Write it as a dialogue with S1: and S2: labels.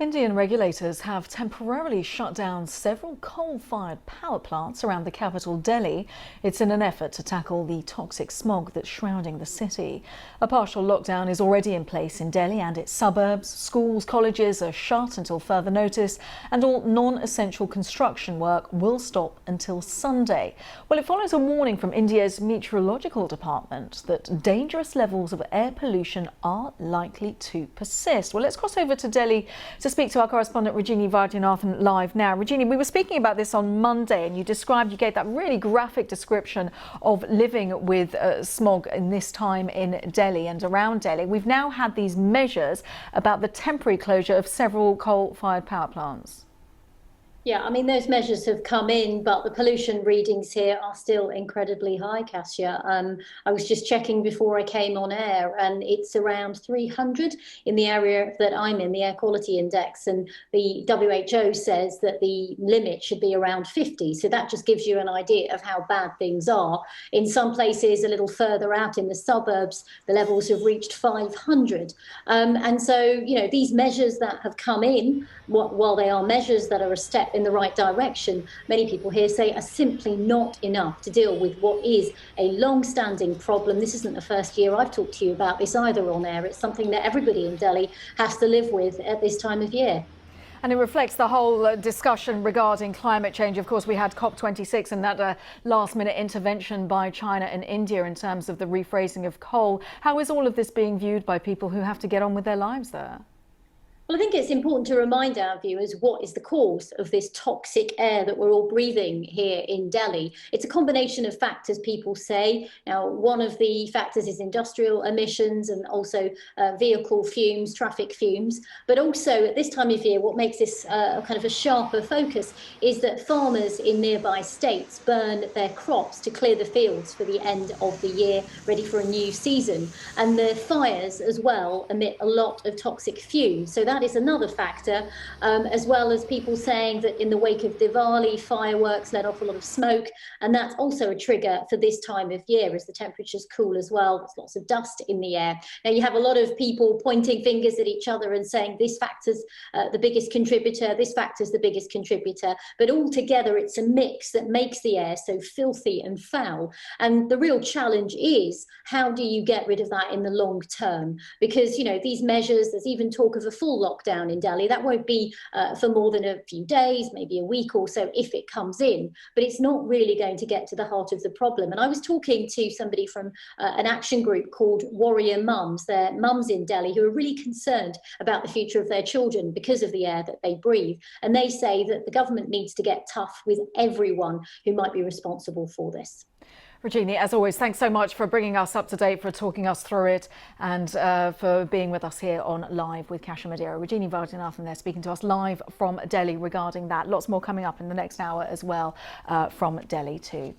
S1: Indian regulators have temporarily shut down several coal-fired power plants around the capital Delhi. It's in an effort to tackle the toxic smog that's shrouding the city. A partial lockdown is already in place in Delhi and its suburbs. Schools, colleges are shut until further notice, and all non-essential construction work will stop until Sunday. Well, it follows a warning from India's meteorological department that dangerous levels of air pollution are likely to persist. Well, let's cross over to Delhi to speak to our correspondent Rajini Vaidyanathan live now. Rajini, we were speaking about this on Monday and you gave that really graphic description of living with smog in this time in Delhi and around Delhi. We've now had these measures about the temporary closure of several coal-fired power plants.
S2: Yeah, I mean, those measures have come in, but the pollution readings here are still incredibly high, Kasia. I was just checking before I came on air, and it's around 300 in the area that I'm in, the air quality index. And the WHO says that the limit should be around 50. So that just gives you an idea of how bad things are. In some places, a little further out in the suburbs, the levels have reached 500. And so, you know, these measures that have come in, while they are measures that are a step in the right direction, many people here say are simply not enough to deal with what is a long-standing problem. This isn't the first year I've talked to you about this either on air. It's something that everybody in Delhi has to live with at this time of year.
S1: And it reflects the whole discussion regarding climate change. Of course, we had COP26 and that last-minute intervention by China and India in terms of the rephrasing of coal. How is all of this being viewed by people who have to get on with their lives there?
S2: Well, I think it's important to remind our viewers what is the cause of this toxic air that we're all breathing here in Delhi. It's a combination of factors, people say. Now, one of the factors is industrial emissions and also vehicle fumes, traffic fumes. But also at this time of year, what makes this kind of a sharper focus is that farmers in nearby states burn their crops to clear the fields for the end of the year, ready for a new season. And the fires as well emit a lot of toxic fumes. So that is another factor, as well as people saying that in the wake of Diwali, fireworks let off a lot of smoke, and that's also a trigger for this time of year as the temperatures cool as well. There's lots of dust in the air. Now you have a lot of people pointing fingers at each other and saying this factor's the biggest contributor, this factor's the biggest contributor, but altogether it's a mix that makes the air so filthy and foul. And the real challenge is, how do you get rid of that in the long term? Because, you know, these measures, there's even talk of a full lockdown in Delhi. That won't be for more than a few days, maybe a week or so if it comes in, but it's not really going to get to the heart of the problem. And I was talking to somebody from an action group called Warrior Mums. They're mums in Delhi who are really concerned about the future of their children because of the air that they breathe. And they say that the government needs to get tough with everyone who might be responsible for this.
S1: Rajini, as always, thanks so much for bringing us up to date, for talking us through it, and for being with us here on Live with Kasia Madeira. Rajini Vaidyanathan there speaking to us live from Delhi regarding that. Lots more coming up in the next hour as well from Delhi too.